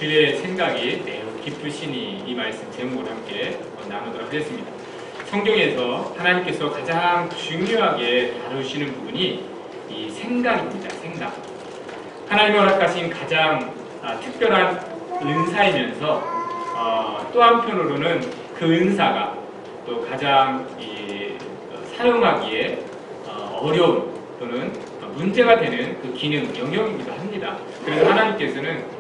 주의 생각이 매우 깊으시니 이 말씀 제목으로 함께 나누도록 하겠습니다. 성경에서 하나님께서 가장 중요하게 다루시는 부분이 이 생각입니다. 생각. 하나님이 허락하신 가장 특별한 은사이면서 또 한편으로는 그 은사가 또 가장 사용하기에 어려운 또는 문제가 되는 그 기능, 영역이기도 합니다. 그래서 하나님께서는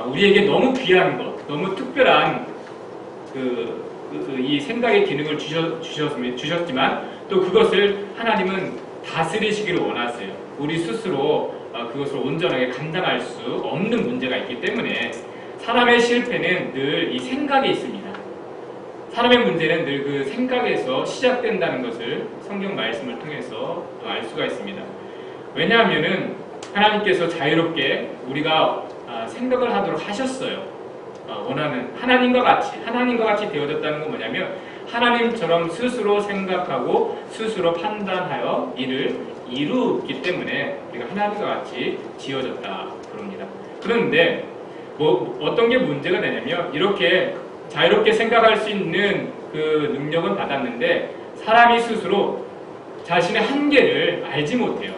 우리에게 너무 귀한 것, 너무 특별한 이 생각의 기능을 주셨지만 또 그것을 하나님은 다스리시기를 원하세요. 우리 스스로 그것을 온전하게 감당할 수 없는 문제가 있기 때문에 사람의 실패는 늘 이 생각에 있습니다. 사람의 문제는 늘 그 생각에서 시작된다는 것을 성경 말씀을 통해서 또 알 수가 있습니다. 왜냐하면은 하나님께서 자유롭게 우리가 생각을 하도록 하셨어요. 원하는 하나님과 같이 되어졌다는 건 뭐냐면 하나님처럼 스스로 생각하고 스스로 판단하여 이를 이루기 때문에 우리가 하나님과 같이 지어졌다 그럽니다. 그런데 어떤 게 문제가 되냐면 이렇게 자유롭게 생각할 수 있는 그 능력은 받았는데 사람이 스스로 자신의 한계를 알지 못해요.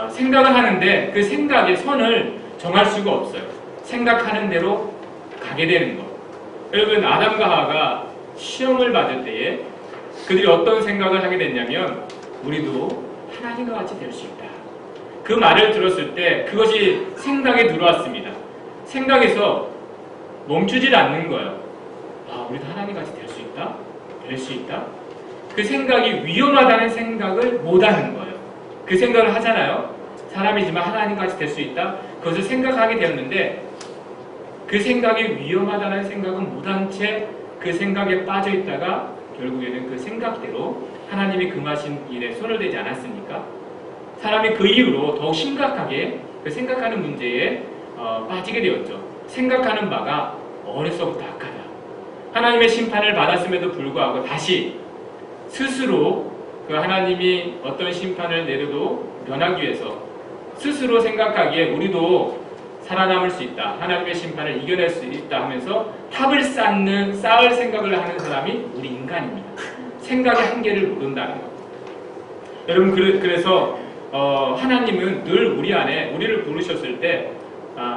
생각을 하는데 그 생각의 선을 정할 수가 없어요. 생각하는 대로 가게 되는 것. 여러분, 아담과 하와가 시험을 받을 때에 그들이 어떤 생각을 하게 됐냐면 우리도 하나님과 같이 될 수 있다. 그 말을 들었을 때 그것이 생각에 들어왔습니다. 생각에서 멈추질 않는 거예요. 우리도 하나님 같이 될 수 있다? 될 수 있다? 그 생각이 위험하다는 생각을 못하는 거예요. 그 생각을 하잖아요. 사람이지만 하나님 같이 될 수 있다? 그것을 생각하게 되었는데 그 생각이 위험하다는 생각은 못한 채 그 생각에 빠져 있다가 결국에는 그 생각대로 하나님이 금하신 일에 손을 대지 않았습니까? 사람이 그 이후로 더욱 심각하게 그 생각하는 문제에 빠지게 되었죠. 생각하는 바가 어려서부터 악하다. 하나님의 심판을 받았음에도 불구하고 다시 스스로 그 하나님이 어떤 심판을 내려도 면하기 위해서 스스로 생각하기에 우리도 살아남을 수 있다. 하나님의 심판을 이겨낼 수 있다 하면서 탑을 쌓을 생각을 하는 사람이 우리 인간입니다. 생각의 한계를 모른다는 것. 여러분, 그래서 하나님은 늘 우리 안에 우리를 부르셨을 때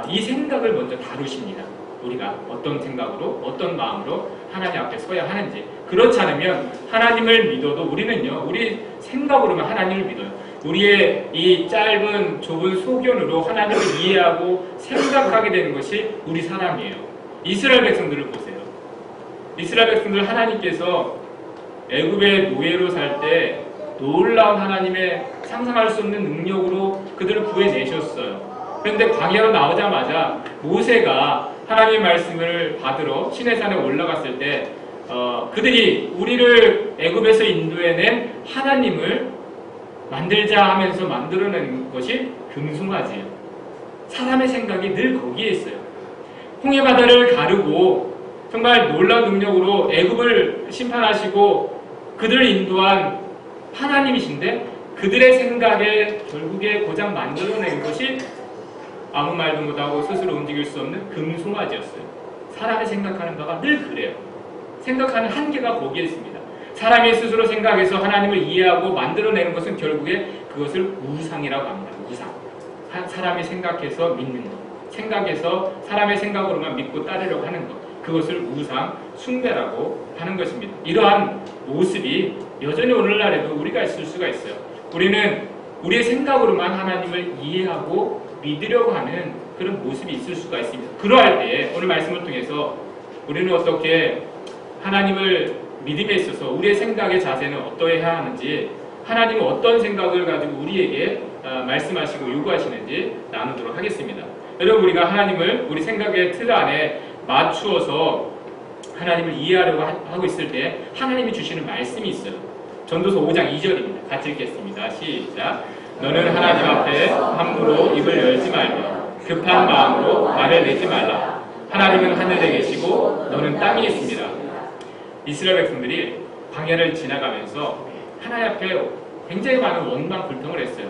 이 생각을 먼저 다루십니다. 우리가 어떤 생각으로 어떤 마음으로 하나님 앞에 서야 하는지. 그렇지 않으면 하나님을 믿어도 우리는요, 우리 생각으로만 하나님을 믿어요. 우리의 이 짧은 좁은 소견으로 하나님을 이해하고 생각하게 되는 것이 우리 사람이에요. 이스라엘 백성들을 보세요. 이스라엘 백성들 하나님께서 애굽의 노예로 살 때 놀라운 하나님의 상상할 수 없는 능력으로 그들을 구해내셨어요. 그런데 광야로 나오자마자 모세가 하나님의 말씀을 받으러 시내산에 올라갔을 때 그들이 우리를 애굽에서 인도해낸 하나님을 만들자 하면서 만들어낸 것이 금송아지예요. 사람의 생각이 늘 거기에 있어요. 홍해바다를 가르고 정말 놀라운 능력으로 애굽을 심판하시고 그들을 인도한 하나님이신데 그들의 생각에 결국에 고작 만들어낸 것이 아무 말도 못하고 스스로 움직일 수 없는 금송아지였어요. 사람이 생각하는 바가 늘 그래요. 생각하는 한계가 거기에 있습니다. 사람이 스스로 생각해서 하나님을 이해하고 만들어내는 것은 결국에 그것을 우상이라고 합니다. 우상. 사람이 생각해서 믿는 것. 생각해서 사람의 생각으로만 믿고 따르려고 하는 것. 그것을 우상, 숭배라고 하는 것입니다. 이러한 모습이 여전히 오늘날에도 우리가 있을 수가 있어요. 우리는 우리의 생각으로만 하나님을 이해하고 믿으려고 하는 그런 모습이 있을 수가 있습니다. 그러할 때 오늘 말씀을 통해서 우리는 어떻게 하나님을 믿음에 있어서 우리의 생각의 자세는 어떠해야 하는지 하나님은 어떤 생각을 가지고 우리에게 말씀하시고 요구하시는지 나누도록 하겠습니다. 여러분, 우리가 하나님을 우리 생각의 틀 안에 맞추어서 하나님을 이해하려고 하고 있을 때 하나님이 주시는 말씀이 있어요. 전도서 5장 2절입니다. 같이 읽겠습니다. 시작. 너는 하나님 앞에 함부로 입을 열지 말며 급한 마음으로 말을 내지 말라. 하나님은 하늘에 계시고 너는 땅에 있습니다. 이스라엘 백성들이 광야를 지나가면서 하나님 앞에 굉장히 많은 원망 불평을 했어요.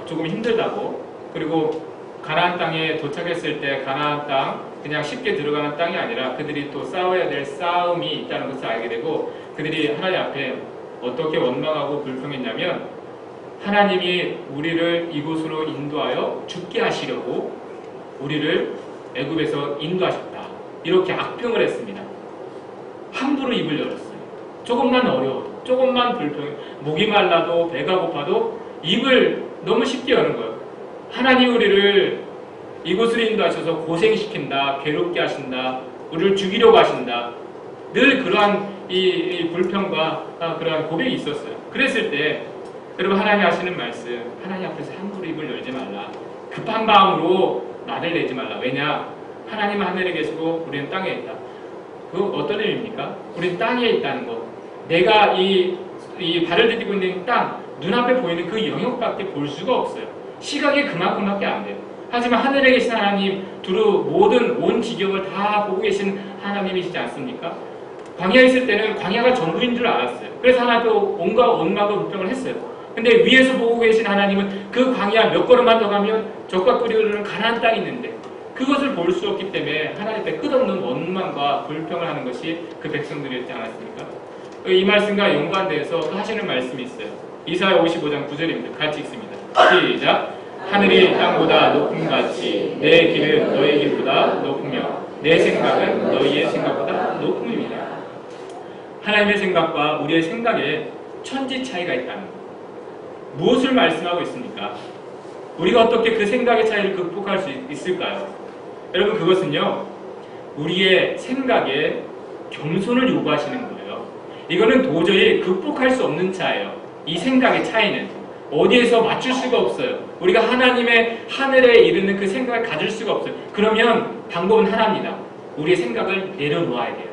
조금 힘들다고, 그리고 가나안 땅에 도착했을 때 가나안 땅 그냥 쉽게 들어가는 땅이 아니라 그들이 또 싸워야 될 싸움이 있다는 것을 알게 되고 그들이 하나님 앞에 어떻게 원망하고 불평했냐면 하나님이 우리를 이곳으로 인도하여 죽게 하시려고 우리를 애굽에서 인도하셨다. 이렇게 악평을 했습니다. 함부로 입을 열었어요. 조금만 어려워도, 조금만 불평, 목이 말라도 배가 고파도 입을 너무 쉽게 여는 거예요. 하나님 우리를 이곳으로 인도하셔서 고생시킨다, 괴롭게 하신다, 우리를 죽이려고 하신다. 늘 그러한 이 불평과 그러한 고백이 있었어요. 그랬을 때 여러분 하나님 하시는 말씀, 하나님 앞에서 함부로 입을 열지 말라. 급한 마음으로 말을 내지 말라. 왜냐? 하나님은 하늘에 계시고 우리는 땅에 있다. 그 어떤 의미입니까? 우리는 땅에 있다는 것. 내가 이 발을 디디고 있는 땅, 눈앞에 보이는 그 영역밖에 볼 수가 없어요. 시각이 그만큼밖에 안 돼요. 하지만 하늘에 계신 하나님, 두루 모든 온 지경을 다 보고 계신 하나님이시지 않습니까? 광야에 있을 때는 광야가 전부인 줄 알았어요. 그래서 하나도 온갖 원망과 불평을 했어요. 근데 위에서 보고 계신 하나님은 그 광야 몇 걸음만 더 가면 적과 꿀이 흐르는 가나안 땅이 있는데 그것을 볼 수 없기 때문에 하나님 앞에 끝없는 원망과 불평을 하는 것이 그 백성들이었지 않았습니까? 이 말씀과 연관돼서 또 하시는 말씀이 있어요. 이사야 55장 9절입니다. 같이 읽습니다. 시작! 하늘이 땅보다 높음같이 내 길은 너희 길보다 높으며 내 생각은 너희의 생각보다 높음입니다. 하나님의 생각과 우리의 생각에 천지 차이가 있다는 것. 무엇을 말씀하고 있습니까? 우리가 어떻게 그 생각의 차이를 극복할 수 있을까요? 여러분 그것은요, 우리의 생각에 겸손을 요구하시는 거예요. 이거는 도저히 극복할 수 없는 차예요. 이 생각의 차이는 어디에서 맞출 수가 없어요. 우리가 하나님의 하늘에 이르는 그 생각을 가질 수가 없어요. 그러면 방법은 하나입니다. 우리의 생각을 내려놓아야 돼요.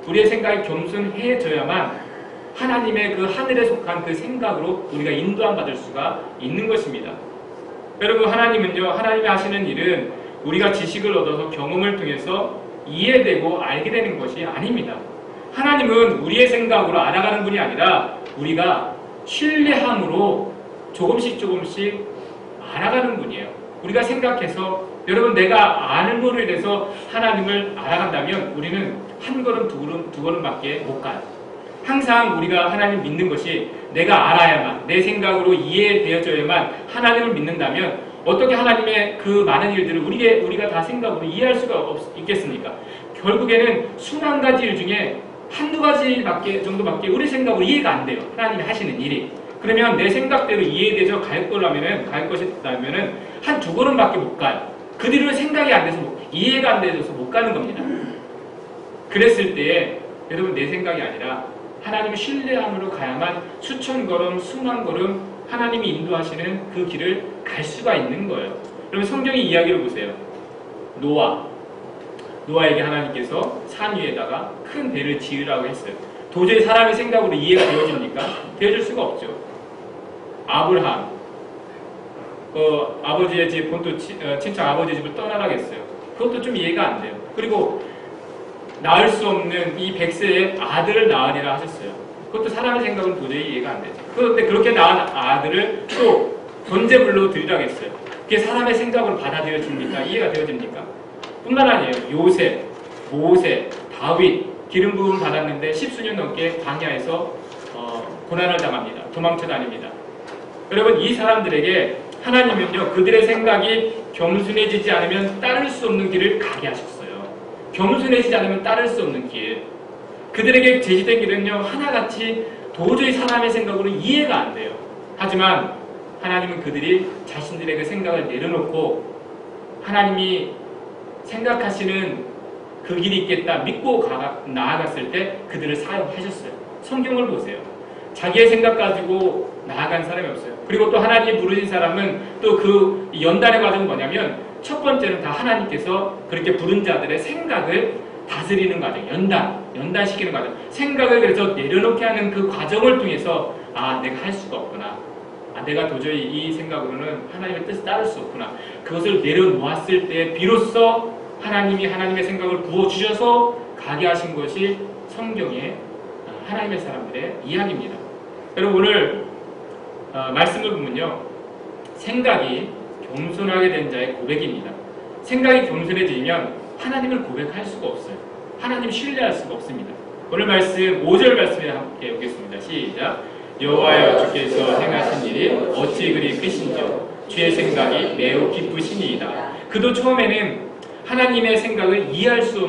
우리의 생각이 겸손해져야만 하나님의 그 하늘에 속한 그 생각으로 우리가 인도함 받을 수가 있는 것입니다. 여러분 하나님은요, 하나님이 하시는 일은 우리가 지식을 얻어서 경험을 통해서 이해되고 알게 되는 것이 아닙니다. 하나님은 우리의 생각으로 알아가는 분이 아니라 우리가 신뢰함으로 조금씩 알아가는 분이에요. 우리가 생각해서 여러분 내가 아는 거로 인해서 하나님을 알아간다면 우리는 한 걸음 두 걸음밖에 못 가요. 항상 우리가 하나님 믿는 것이 내가 알아야만 내 생각으로 이해되어져야만 하나님을 믿는다면 어떻게 하나님의 그 많은 일들을 우리가 다 생각으로 이해할 수가 있겠습니까? 결국에는 수만 가지 일 중에 한두 가지 정도밖에 우리 생각으로 이해가 안 돼요. 하나님이 하시는 일이. 그러면 내 생각대로 이해되죠 갈 것이라면은 한 두 걸음밖에 못 가요. 그 뒤로는 생각이 안 돼서 이해가 안 돼서 못 가는 겁니다. 그랬을 때에 여러분 내 생각이 아니라 하나님을 신뢰함으로 가야만 수천 걸음, 수만 걸음 하나님이 인도하시는 그 길을 갈 수가 있는 거예요. 그러면 성경의 이야기를 보세요. 노아에게 하나님께서 산 위에다가 큰 배를 지으라고 했어요. 도저히 사람의 생각으로 이해가 되어집니까? 되어질 수가 없죠. 아브라함, 아버지의 집, 본토 친척 아버지의 집을 떠나라고 했어요. 그것도 좀 이해가 안 돼요. 그리고 낳을 수 없는 이 100세의 아들을 낳으리라 하셨어요. 그것도 사람의 생각은 도저히 이해가 안 되죠. 그런데 그렇게 낳은 아들을 또 번제물로 드리라고 했어요. 그게 사람의 생각으로 받아들여집니까? 이해가 되어집니까? 뿐만 아니에요. 요셉, 모세, 다윗 기름 부음 받았는데 10수년 넘게 광야에서 고난을 당합니다. 도망쳐 다닙니다. 여러분 이 사람들에게 하나님은요 그들의 생각이 겸손해지지 않으면 따를 수 없는 길을 가게 하셨어요. 겸손해지지 않으면 따를 수 없는 길. 그들에게 제시된 길은요 하나같이 도저히 사람의 생각으로 이해가 안 돼요. 하지만 하나님은 그들이 자신들의 그 생각을 내려놓고 하나님이 생각하시는 그 길이 있겠다 믿고 나아갔을 때 그들을 사용하셨어요. 성경을 보세요. 자기의 생각 가지고 나아간 사람이 없어요. 그리고 또 하나님이 부르신 사람은 또 그 연단의 과정은 뭐냐면 첫 번째는 다 하나님께서 그렇게 부른 자들의 생각을 다스리는 과정, 연단시키는 과정, 생각을 그래서 내려놓게 하는 그 과정을 통해서 내가 할 수가 없구나. 내가 도저히 이 생각으로는 하나님의 뜻을 따를 수 없구나. 그것을 내려놓았을 때 비로소 하나님이 하나님의 생각을 부어주셔서 가게 하신 것이 성경의 하나님의 사람들의 이야기입니다. 여러분 오늘 말씀을 보면요. 생각이 겸손하게 된 자의 고백입니다. 생각이 겸손해지면 하나님을 고백할 수가 없어요. 하나님 신뢰할 수가 없습니다. 오늘 말씀 5절 말씀에 함께 보겠습니다. 시작. 여호와여 주께서 행하신 일이 어찌 그리 크신지요 주의 생각이 매우 기쁘시니이다. 그도 처음에는 하나님의 생각을 이해할 수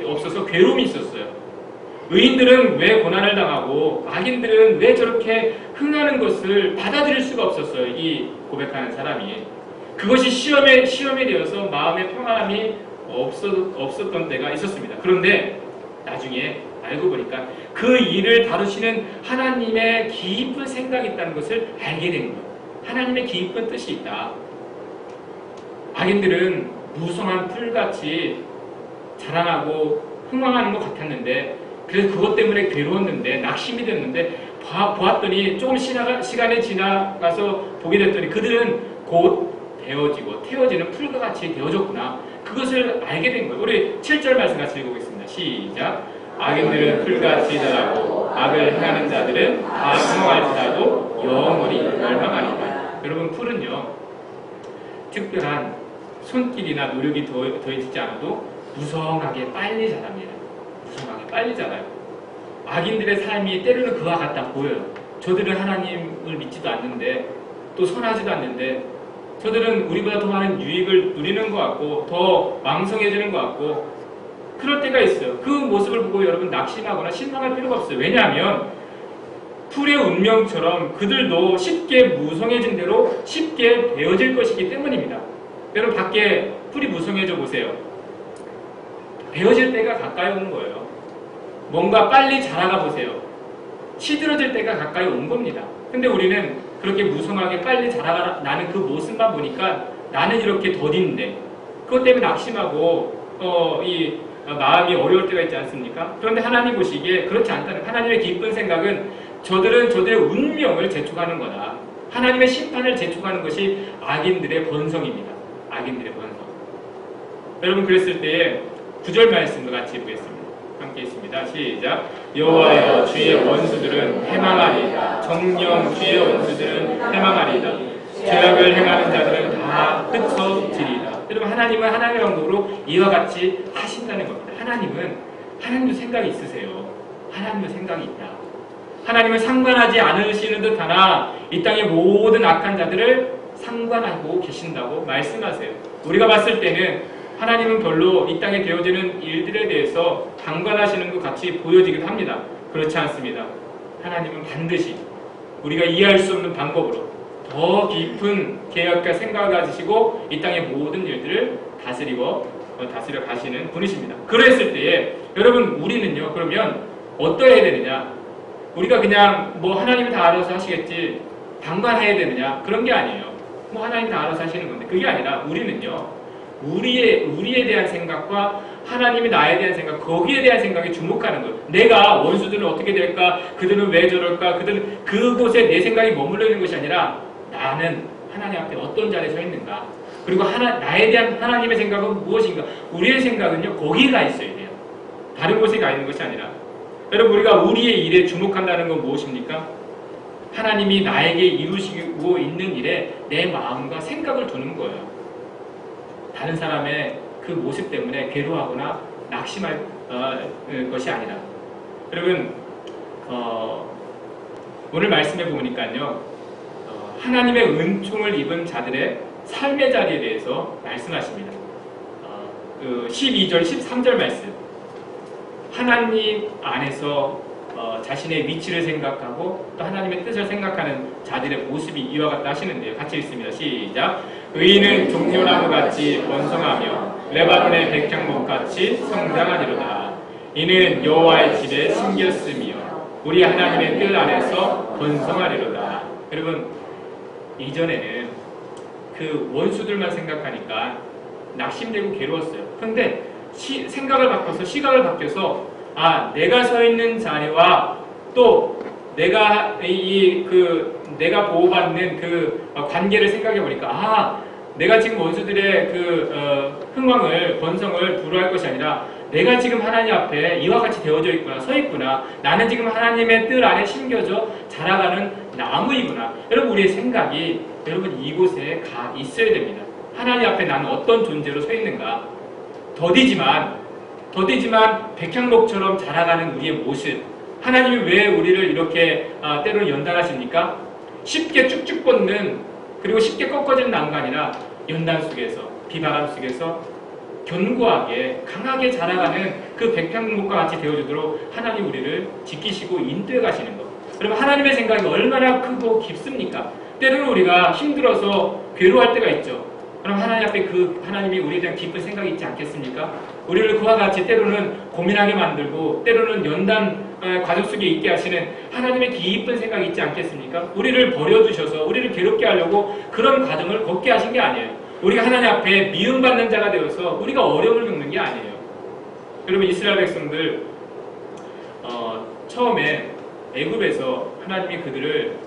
없어서 괴로움이 있었어요. 의인들은 왜 고난을 당하고 악인들은 왜 저렇게 흥하는 것을 받아들일 수가 없었어요. 이 고백하는 사람이. 그것이 시험에 되어서 마음의 평안함이 없었던 때가 있었습니다. 그런데 나중에 알고 보니까 그 일을 다루시는 하나님의 깊은 생각이 있다는 것을 알게 된 거예요. 하나님의 깊은 뜻이 있다. 악인들은 무성한 풀같이 자라나고 흥황하는 것 같았는데 그래서 그것 때문에 괴로웠는데 낙심이 됐는데 보았더니 조금 시간이 지나가서 보게 됐더니 그들은 곧 되어지고 태워지는 풀과 같이 되어졌구나. 그것을 알게 된 거예요. 우리 7절 말씀 같이 읽어보겠습니다. 시작. 악인들은 풀같이 자라고 악을 행하는 자들은 다 흥황할지라도 영원히 멸망하리라. 여러분 풀은요 특별한 손길이나 노력이 더해지지 않아도 무성하게 빨리 자랍니다. 무성하게 빨리 자라요. 악인들의 삶이 때로는 그와 같다 보여요. 저들은 하나님을 믿지도 않는데 또 선하지도 않는데 저들은 우리보다 더 많은 유익을 누리는 것 같고 더 왕성해지는 것 같고 그럴 때가 있어요. 그 모습을 보고 여러분 낙심하거나 실망할 필요가 없어요. 왜냐하면 풀의 운명처럼 그들도 쉽게 무성해진 대로 쉽게 베어질 것이기 때문입니다. 여러분 밖에 풀이 무성해져 보세요. 베어질 때가 가까이 오는 거예요. 뭔가 빨리 자라가 보세요. 시들어질 때가 가까이 온 겁니다. 근데 우리는 그렇게 무성하게 빨리 자라나는 그 모습만 보니까 나는 이렇게 더딘데 그것 때문에 낙심하고 이 마음이 어려울 때가 있지 않습니까? 그런데 하나님 보시기에 그렇지 않다는 하나님의 깊은 생각은 저들은 저들의 운명을 재촉하는 거다. 하나님의 심판을 재촉하는 것이 악인들의 번성입니다. 악인들의 번성. 여러분 그랬을 때에 9절 말씀도 같이 보겠습니다. 함께 있습니다. 시작. 여호와여 주의 원수들은 해망하리이다. 정녕 주의 원수들은 해망하리이다. 죄악을 행하는 자들은 다 흩어지리이다. 여러분 하나님은 하나님의 방법으로 이와 같이 하신다는 겁니다. 하나님도 생각이 있으세요. 하나님도 생각이 있다. 하나님은 상관하지 않으시는 듯하나 이 땅의 모든 악한 자들을 상관하고 계신다고 말씀하세요. 우리가 봤을 때는 하나님은 별로 이 땅에 되어지는 일들에 대해서 방관하시는 것 같이 보여지기도 합니다. 그렇지 않습니다. 하나님은 반드시 우리가 이해할 수 없는 방법으로 더 깊은 계획과 생각을 가지시고 이 땅의 모든 일들을 다스려 가시는 분이십니다. 그랬을 때에 여러분 우리는요 그러면 어떠해야 되느냐? 우리가 그냥 뭐 하나님이 다 알아서 하시겠지 방관해야 되느냐? 그런 게 아니에요. 뭐 하나님 다 알아서 하시는 건데 그게 아니라 우리는요 우리에 대한 생각과 하나님이 나에 대한 생각, 거기에 대한 생각에 주목하는 거예요. 내가 원수들은 어떻게 될까? 그들은 왜 저럴까? 그곳에 내 생각이 머물러 있는 것이 아니라 나는 하나님 앞에 어떤 자리에 서 있는가? 그리고 나에 대한 하나님의 생각은 무엇인가? 우리의 생각은요 거기에 가 있어야 돼요. 다른 곳에 가 있는 것이 아니라. 여러분 우리가 우리의 일에 주목한다는 건 무엇입니까? 하나님이 나에게 이루시고 있는 일에 내 마음과 생각을 두는 거예요. 다른 사람의 그 모습 때문에 괴로워하거나 낙심할 것이 아니라. 여러분 오늘 말씀해 보니까요 하나님의 은총을 입은 자들의 삶의 자리에 대해서 말씀하십니다. 12절 13절 말씀 하나님 안에서 자신의 위치를 생각하고 또 하나님의 뜻을 생각하는 자들의 모습이 이와 같다 하시는데요. 같이 읽습니다. 시작. 의인은 종려나무같이 번성하며 레바논의 백향목같이 성장하리로다. 이는 여호와의 집에 심겼으며 우리 하나님의 뜰 안에서 번성하리로다. 여러분 이전에는 그 원수들만 생각하니까 낙심되고 괴로웠어요. 그런데 생각을 바꿔서 시각을 바뀌어서 내가 서 있는 자리와 또 내가 내가 보호받는 그 관계를 생각해 보니까 내가 지금 원수들의 흥황을 번성을 불허할 것이 아니라 내가 지금 하나님 앞에 이와 같이 되어져 있구나, 서 있구나. 나는 지금 하나님의 뜰 안에 심겨져 자라가는 나무이구나. 여러분 우리의 생각이 여러분 이곳에 가 있어야 됩니다. 하나님 앞에 나는 어떤 존재로 서 있는가? 더디지만 백향목처럼 자라가는 우리의 모습. 하나님이 왜 우리를 이렇게 때로는 연단하십니까? 쉽게 쭉쭉 뻗는, 그리고 쉽게 꺾어지는 나무가 아니라 연단 속에서, 비바람 속에서 견고하게 강하게 자라가는 그 백향목과 같이 되어주도록 하나님 우리를 지키시고 인도해 가시는 것. 여러분, 하나님의 생각이 얼마나 크고 깊습니까? 때로는 우리가 힘들어서 괴로워할 때가 있죠. 그럼 하나님 앞에 그 하나님이 우리에 대한 깊은 생각이 있지 않겠습니까? 우리를 그와 같이 때로는 고민하게 만들고 때로는 연단 과정 속에 있게 하시는 하나님의 깊은 생각이 있지 않겠습니까? 우리를 버려두셔서 우리를 괴롭게 하려고 그런 과정을 걷게 하신 게 아니에요. 우리가 하나님 앞에 미움받는 자가 되어서 우리가 어려움을 겪는 게 아니에요. 여러분, 이스라엘 백성들 처음에 애굽에서 하나님이 그들을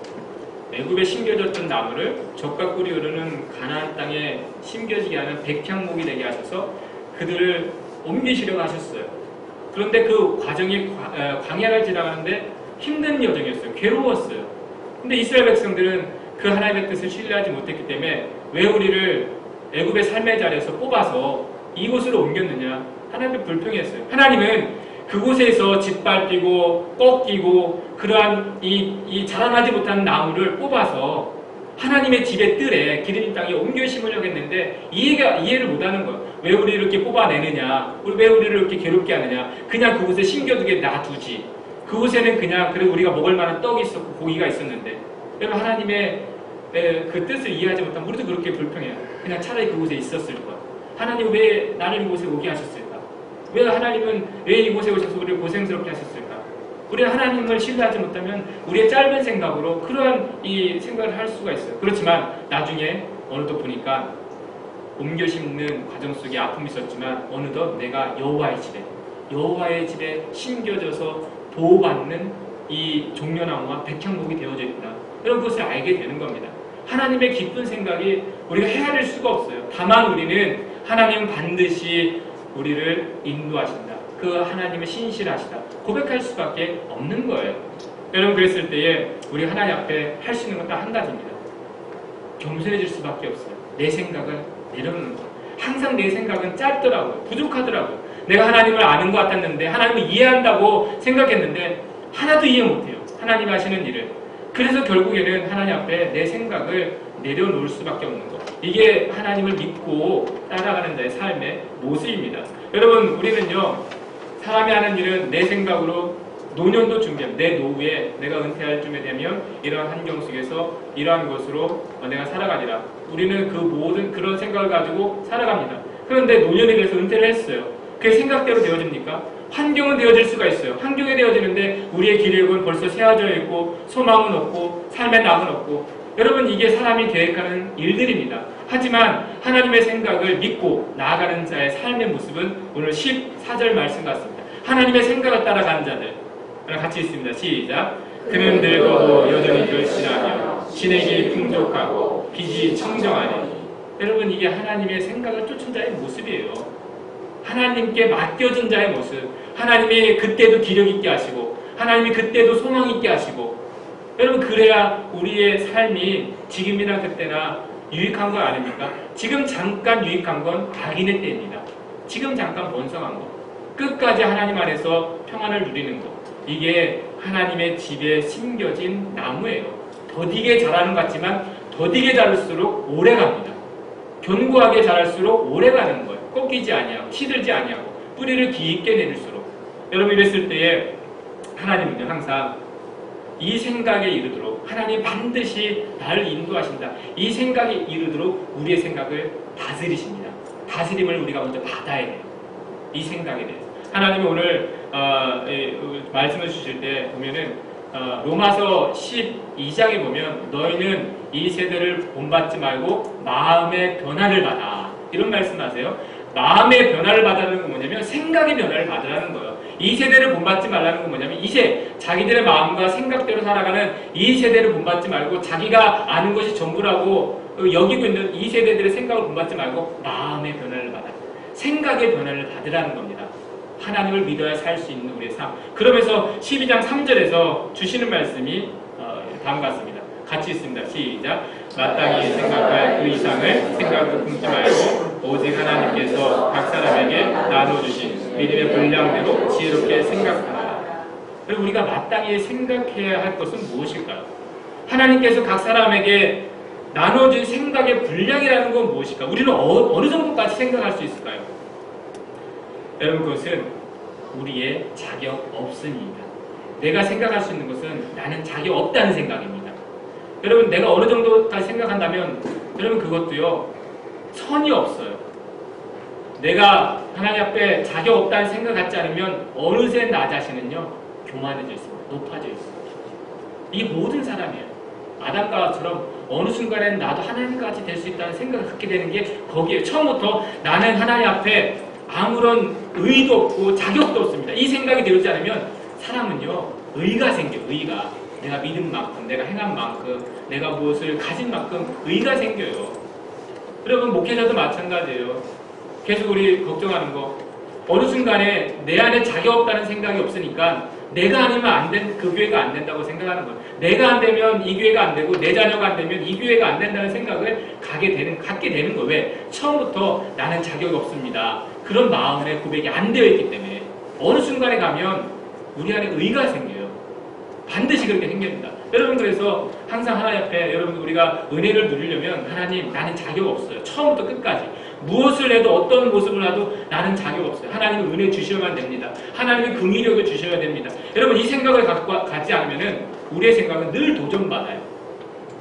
애굽에 심겨졌던 나무를 적과 꿀이 흐르는 가나안 땅에 심겨지게 하는 백향목이 되게 하셔서 그들을 옮기시려고 하셨어요. 그런데 그 과정이 광야를 지나가는데 힘든 여정이었어요. 괴로웠어요. 근데 이스라엘 백성들은 그 하나님의 뜻을 신뢰하지 못했기 때문에 왜 우리를 애굽의 삶의 자리에서 뽑아서 이곳으로 옮겼느냐? 하나님을 불평했어요. 하나님은 그곳에서 짓밟히고 꺾이고 그러한 이 자라나지 못하는 나무를 뽑아서 하나님의 집의 뜰에 기름 땅에 옮겨 심으려고 했는데 이해를 못하는 거예요. 왜 우리를 이렇게 뽑아내느냐? 왜 우리를 이렇게 괴롭게 하느냐? 그냥 그곳에 심겨두게 놔두지. 그곳에는 그냥 그래 우리가 먹을 만한 떡이 있었고 고기가 있었는데, 여러분, 하나님의 그 뜻을 이해하지 못하면 우리도 그렇게 불평해요. 그냥 차라리 그곳에 있었을 거야. 하나님 왜 나를 이곳에 오게 하셨을까? 왜 하나님은 왜 이곳에 오셔서 우리를 고생스럽게 하셨을까? 우리가 하나님을 신뢰하지 못하면 우리의 짧은 생각으로 그러한 이 생각을 할 수가 있어요. 그렇지만 나중에 어느덧 보니까 옮겨 심는 과정 속에 아픔이 있었지만 어느덧 내가 여호와의 집에 심겨져서 보호받는 이 종려나무와 백향목이 되어져 있구나. 여러분, 그것을 알게 되는 겁니다. 하나님의 깊은 생각이 우리가 헤아릴 수가 없어요. 다만 우리는 하나님은 반드시 우리를 인도하신다. 그 하나님은 신실하시다. 고백할 수밖에 없는 거예요. 여러분, 그랬을 때에 우리 하나님 앞에 할 수 있는 건 딱 한 가지입니다. 겸손해질 수밖에 없어요. 내 생각을 내려놓는 거. 항상 내 생각은 짧더라고요. 부족하더라고요. 내가 하나님을 아는 것 같았는데, 하나님을 이해한다고 생각했는데 하나도 이해 못해요. 하나님 하시는 일을. 그래서 결국에는 하나님 앞에 내 생각을 내려놓을 수밖에 없는 것. 이게 하나님을 믿고 따라가는 자의 삶의 모습입니다. 여러분, 우리는요, 사람이 하는 일은 내 생각으로 노년도 준비합니다. 내 노후에 내가 은퇴할 쯤에 되면 이러한 환경 속에서 이러한 것으로 내가 살아가리라. 우리는 그 모든 그런 생각을 가지고 살아갑니다. 그런데 노년이 돼서 은퇴를 했어요. 그게 생각대로 되어집니까? 환경은 되어질 수가 있어요. 환경이 되어지는데 우리의 기력은 벌써 세워져 있고 소망은 없고 삶의 낙은 없고, 여러분, 이게 사람이 계획하는 일들입니다. 하지만 하나님의 생각을 믿고 나아가는 자의 삶의 모습은 오늘 14절 말씀 같습니다. 하나님의 생각을 따라가는 자들. 같이 있습니다. 시작. 그는 늙어도 여전히 결실하며 진액이 풍족하고 빛이 청정하니. 여러분, 이게 하나님의 생각을 쫓은 자의 모습이에요. 하나님께 맡겨준 자의 모습. 하나님이 그때도 기력 있게 하시고 하나님이 그때도 소망 있게 하시고, 여러분, 그래야 우리의 삶이 지금이나 그때나 유익한 거 아닙니까? 지금 잠깐 유익한 건 악인의 때입니다. 지금 잠깐 번성한 거. 끝까지 하나님 안에서 평안을 누리는 거. 이게 하나님의 집에 심겨진 나무예요. 더디게 자라는 것 같지만 더디게 자랄수록 오래 갑니다. 견고하게 자랄수록 오래 가는 거예요. 꺾이지 아니하고 시들지 아니하고 뿌리를 깊게 내릴수록. 여러분, 이랬을 때에 하나님은요, 항상 이 생각에 이르도록 하나님 반드시 나를 인도하신다. 이 생각에 이르도록 우리의 생각을 다스리십니다. 다스림을 우리가 먼저 받아야 돼요. 이 생각에 대해서. 하나님이 오늘 말씀을 주실 때 보면은 로마서 12장에 보면 너희는 이 세대를 본받지 말고 마음의 변화를 받아. 이런 말씀하세요. 마음의 변화를 받으라는 건 뭐냐면 생각의 변화를 받으라는 거예요. 이 세대를 본받지 말라는 건 뭐냐면 이제 자기들의 마음과 생각대로 살아가는 이 세대를 본받지 말고 자기가 아는 것이 전부라고 여기고 있는 이 세대들의 생각을 본받지 말고 마음의 변화를 받아. 생각의 변화를 받으라는 겁니다. 하나님을 믿어야 살 수 있는 우리의 삶. 그러면서 12장 3절에서 주시는 말씀이 다음과 같습니다. 같이 있습니다. 시작. 마땅히 생각할 그 이상을 생각으로 품지 말고 오직 하나님께서 각 사람에게 나눠주신 믿음의 분량대로 지혜롭게 생각하라. 그리고 우리가 마땅히 생각해야 할 것은 무엇일까요? 하나님께서 각 사람에게 나눠준 생각의 분량이라는 건 무엇일까? 우리는 어느 정도까지 생각할 수 있을까요? 여러분, 그것은 우리의 자격 없음입니다. 내가 생각할 수 있는 것은 나는 자격 없다는 생각입니다. 여러분, 내가 어느 정도까지 생각한다면 여러분 그것도요 선이 없어요. 내가 하나님 앞에 자격 없다는 생각 갖지 않으면 어느새 나 자신은요 교만해져 있습니다. 높아져 있습니다. 이 모든 사람이에요. 아담과 하와처럼 어느 순간엔 나도 하나님같이 될 수 있다는 생각을 갖게 되는 게 거기에 처음부터 나는 하나님 앞에 아무런 의의도 없고 자격도 없습니다. 이 생각이 들지 않으면 사람은요 의가 생겨요. 의가. 내가 믿은 만큼, 내가 행한 만큼, 내가 무엇을 가진 만큼 의가 생겨요. 여러분, 목회자도 마찬가지예요. 계속 우리 걱정하는 거, 어느 순간에 내 안에 자격 없다는 생각이 없으니까 내가 아니면 안 된 그 교회가 안 된다고 생각하는 거예요. 내가 안 되면 이 교회가 안 되고 내 자녀가 안 되면 이 교회가 안 된다는 생각을 갖게 되는 거예요. 왜? 처음부터 나는 자격이 없습니다. 그런 마음의 고백이 안 되어 있기 때문에 어느 순간에 가면 우리 안에 의가 생겨요. 반드시 그렇게 생깁니다. 여러분, 그래서 항상 하나님 앞에 여러분 우리가 은혜를 누리려면 하나님 나는 자격 없어요. 처음부터 끝까지 무엇을 해도 어떤 모습을 해도 나는 자격 없어요. 하나님은 은혜 주셔야만 됩니다. 하나님은 긍휼력을 주셔야 됩니다. 여러분, 이 생각을 갖지 않으면 우리의 생각은 늘 도전받아요.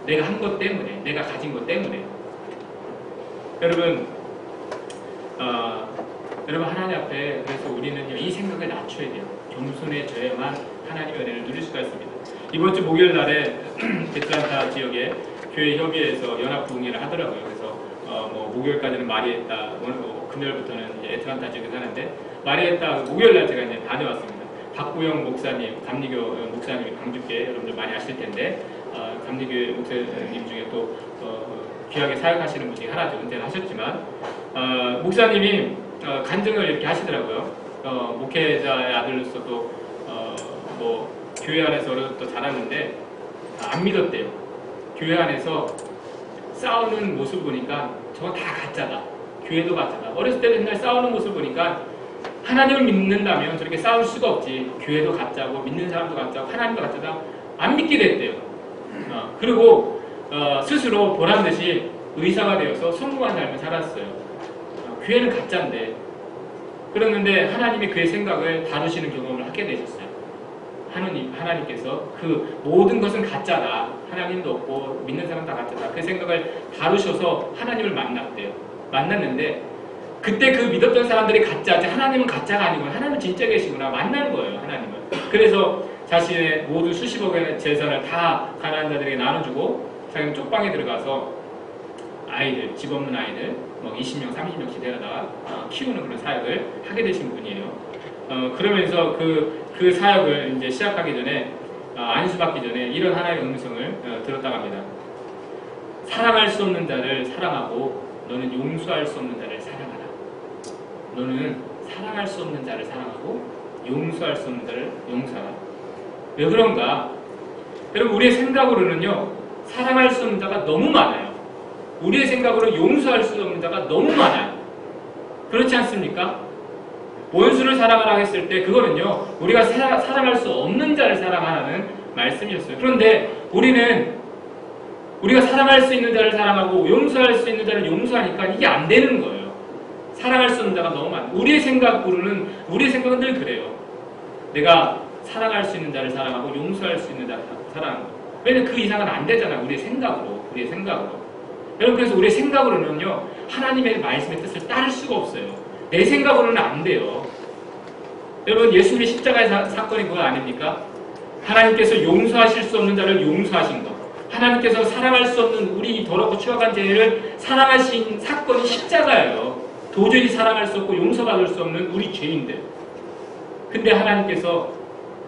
내가 한 것 때문에, 내가 가진 것 때문에. 여러분, 여러분 하나님 앞에 그래서 우리는요 이 생각을 낮춰야 돼요. 겸손해져야만 하나님의 은혜를 누릴 수가 있습니다. 이번 주 목요일 날에 애틀란타 지역에 교회 협의회에서 연합 부흥회를 하더라고요. 그래서 목요일까지는 마리에타, 오늘 금요일부터는 이제 애틀란타 지역에 사는데 마리에타 목요일 날 제가 이제 다녀왔습니다. 박구영 목사님, 감리교 목사님이 광주께 여러분들 많이 아실 텐데 감리교 목사님 중에 또 귀하게 사역하시는 분 중에 하나죠. 은퇴를 하셨지만 목사님이 간증을 이렇게 하시더라고요. 목회자의 아들로서도 교회 안에서 어려서 자랐는데 안 믿었대요. 교회 안에서 싸우는 모습 보니까 저거 다 가짜다. 교회도 가짜다. 어렸을 때 맨날 싸우는 모습 보니까 하나님을 믿는다면 저렇게 싸울 수가 없지. 교회도 가짜고 믿는 사람도 가짜고 하나님도 가짜다. 안 믿게 됐대요. 그리고 스스로 보란듯이 의사가 되어서 성공한 삶을 살았어요. 교회는 가짜인데 그랬는데 하나님이 그의 생각을 다루시는 경험을 하게 되셨어요. 하나님께서 그 모든 것은 가짜다. 하나님도 없고 믿는 사람 다 가짜다. 그 생각을 다루셔서 하나님을 만났대요. 만났는데 그때 그 믿었던 사람들이 가짜지 하나님은 가짜가 아니고 하나님은 진짜 계시구나 만난 거예요. 하나님은. 그래서 자신의 모든 수십억의 재산을 다 가난한 자들에게 나눠주고 자기는 쪽방에 들어가서 아이들, 집 없는 아이들 20명, 30명씩 데려다가 키우는 그런 사역을 하게 되신 분이에요. 그러면서 그 사역을 이제 시작하기 전에 안수받기 전에 이런 하나의 음성을 들었다고 합니다. 사랑할 수 없는 자를 사랑하고 너는 용서할 수 없는 자를 사랑하라. 너는 사랑할 수 없는 자를 사랑하고 용서할 수 없는 자를 용서하라. 왜 그런가? 여러분, 우리의 생각으로는요 사랑할 수 없는 자가 너무 많아요. 우리의 생각으로 용서할 수 없는 자가 너무 많아요. 그렇지 않습니까? 원수를 사랑하라 했을 때 그거는요 우리가 사랑할 수 없는 자를 사랑하라는 말씀이었어요. 그런데 우리가 사랑할 수 있는 자를 사랑하고 용서할 수 있는 자를 용서하니까 이게 안 되는 거예요. 사랑할 수 없는 자가 너무 많아요. 우리의 생각은 늘 그래요. 내가 사랑할 수 있는 자를 사랑하고 용서할 수 있는 자를 사랑하는 거예요. 왜냐면 그 이상은 안 되잖아요. 우리의 생각으로. 여러분, 그래서 우리의 생각으로는요 하나님의 말씀의 뜻을 따를 수가 없어요. 내 생각으로는 안 돼요. 여러분, 예수님의 십자가의 사건이 그거 아닙니까? 하나님께서 용서하실 수 없는 자를 용서하신 것, 하나님께서 사랑할 수 없는 우리 더럽고 추악한 죄를 사랑하신 사건이 십자가예요. 도저히 사랑할 수 없고 용서받을 수 없는 우리 죄인들. 근데 하나님께서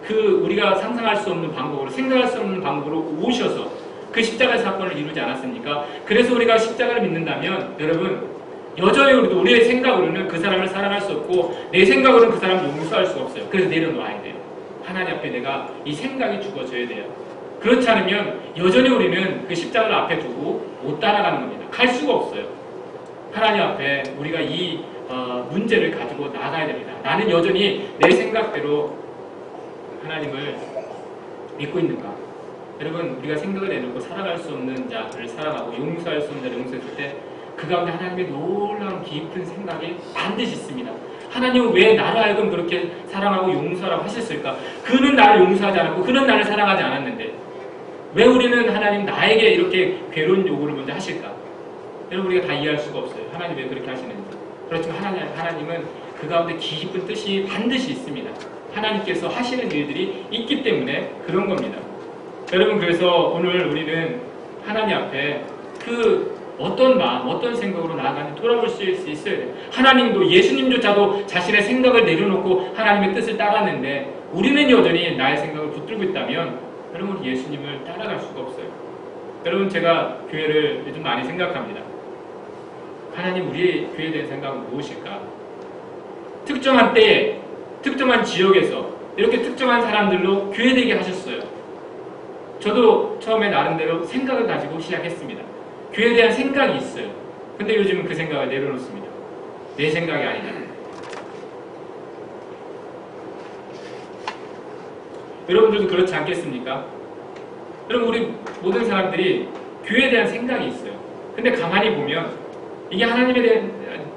우리가 상상할 수 없는 방법으로, 생각할 수 없는 방법으로 오셔서 그 십자가의 사건을 이루지 않았습니까? 그래서 우리가 십자가를 믿는다면 여러분 여전히 우리의 생각으로는 그 사람을 사랑할 수 없고 내 생각으로는 그 사람을 용서할 수 없어요. 그래서 내려놓아야 돼요. 하나님 앞에 내가 이 생각이 죽어져야 돼요. 그렇지 않으면 여전히 우리는 그 십자가를 앞에 두고 못 따라가는 겁니다. 갈 수가 없어요. 하나님 앞에 우리가 이 문제를 가지고 나가야 됩니다. 나는 여전히 내 생각대로 하나님을 믿고 있는가? 여러분, 우리가 생각을 내놓고 살아갈 수 없는 자를 살아가고 용서할 수 없는 자를 용서했을 때 그 가운데 하나님의 놀라운 깊은 생각이 반드시 있습니다. 하나님은 왜 나를 하여금 그렇게 사랑하고 용서하라고 하셨을까? 그는 나를 용서하지 않았고 그는 나를 사랑하지 않았는데 왜 우리는 하나님 나에게 이렇게 괴로운 요구를 먼저 하실까? 여러분, 우리가 다 이해할 수가 없어요. 하나님 왜 그렇게 하시는지. 그렇지만 하나님은 그 가운데 깊은 뜻이 반드시 있습니다. 하나님께서 하시는 일들이 있기 때문에 그런 겁니다. 여러분, 그래서 오늘 우리는 하나님 앞에 그 어떤 마음, 어떤 생각으로 나아가는지 돌아볼 수 있어야 돼요. 하나님도, 예수님조차도 자신의 생각을 내려놓고 하나님의 뜻을 따랐는데 우리는 여전히 나의 생각을 붙들고 있다면 여러분, 예수님을 따라갈 수가 없어요. 여러분, 제가 교회를 요즘 많이 생각합니다. 하나님, 우리의 교회에 대한 생각은 무엇일까? 특정한 때에, 특정한 지역에서 이렇게 특정한 사람들로 교회되게 하셨어요. 저도 처음에 나름대로 생각을 가지고 시작했습니다. 교회에 대한 생각이 있어요. 근데 요즘은 그 생각을 내려놓습니다. 내 생각이 아니다. 여러분들도 그렇지 않겠습니까? 여러분, 우리 모든 사람들이 교회에 대한 생각이 있어요. 근데 가만히 보면 이게 하나님에 대한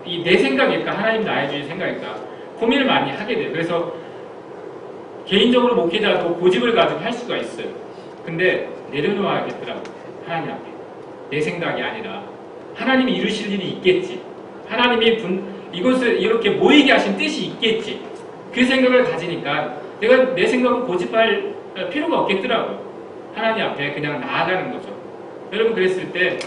내 생각일까? 하나님 나의 주의 생각일까? 고민을 많이 하게 돼요. 그래서 개인적으로 목회자도 고집을 가지고 할 수가 있어요. 근데 내려놓아야겠더라고요. 하나님 앞에. 내 생각이 아니라 하나님이 이루실 일이 있겠지. 하나님이 이것을 이렇게 모이게 하신 뜻이 있겠지. 그 생각을 가지니까 내가 내 생각을 고집할 필요가 없겠더라고요. 하나님 앞에 그냥 나아가는 거죠. 여러분, 그랬을 때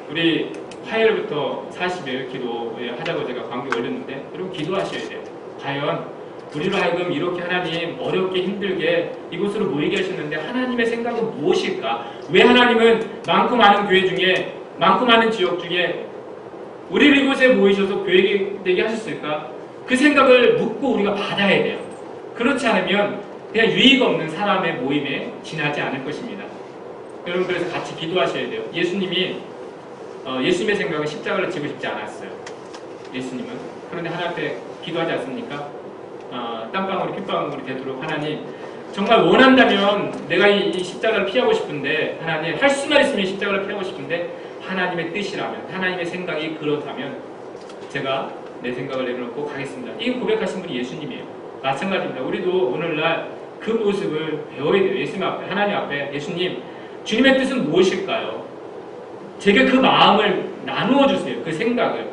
우리 화요일부터 40일 기도하자고 제가 광고 올렸는데 여러분, 기도하셔야 돼요. 과연 우리로 하여금 이렇게 하나님 어렵게 힘들게 이곳으로 모이게 하셨는데 하나님의 생각은 무엇일까? 왜 하나님은 많고 많은 교회 중에, 많고 많은 지역 중에 우리를 이곳에 모이셔서 교회되게 하셨을까? 그 생각을 묻고 우리가 받아야 돼요. 그렇지 않으면 그냥 유익 없는 사람의 모임에 지나지 않을 것입니다. 여러분, 그래서 같이 기도하셔야 돼요. 예수님의 생각은 십자가를 지고 싶지 않았어요. 예수님은. 그런데 하나님 앞에 기도하지 않습니까? 땀방울이 핏방울이 되도록 하나님, 정말 원한다면 내가 이 십자가를 피하고 싶은데, 하나님, 할 수만 있으면 십자가를 피하고 싶은데 하나님의 뜻이라면, 하나님의 생각이 그렇다면 제가 내 생각을 내려놓고 가겠습니다. 이 고백하신 분이 예수님이에요. 마찬가지입니다. 우리도 오늘날 그 모습을 배워야 돼요. 예수님 앞에, 하나님 앞에, 예수님, 주님의 뜻은 무엇일까요? 제게 그 마음을 나누어 주세요. 그 생각을.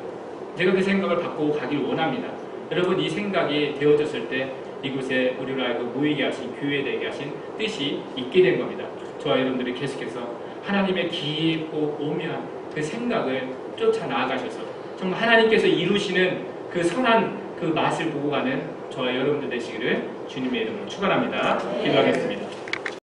제가 그 생각을 바꾸고 가길 원합니다. 여러분, 이 생각이 되어졌을 때 이곳에 우리를 하여금 모이게 하신, 교회되게 하신 뜻이 있게 된 겁니다. 저와 여러분들이 계속해서 하나님의 깊고 오묘한 그 생각을 쫓아 나아가셔서 정말 하나님께서 이루시는 그 선한 그 맛을 보고 가는 저와 여러분들 되시기를 주님의 이름으로 축원합니다. 기도하겠습니다.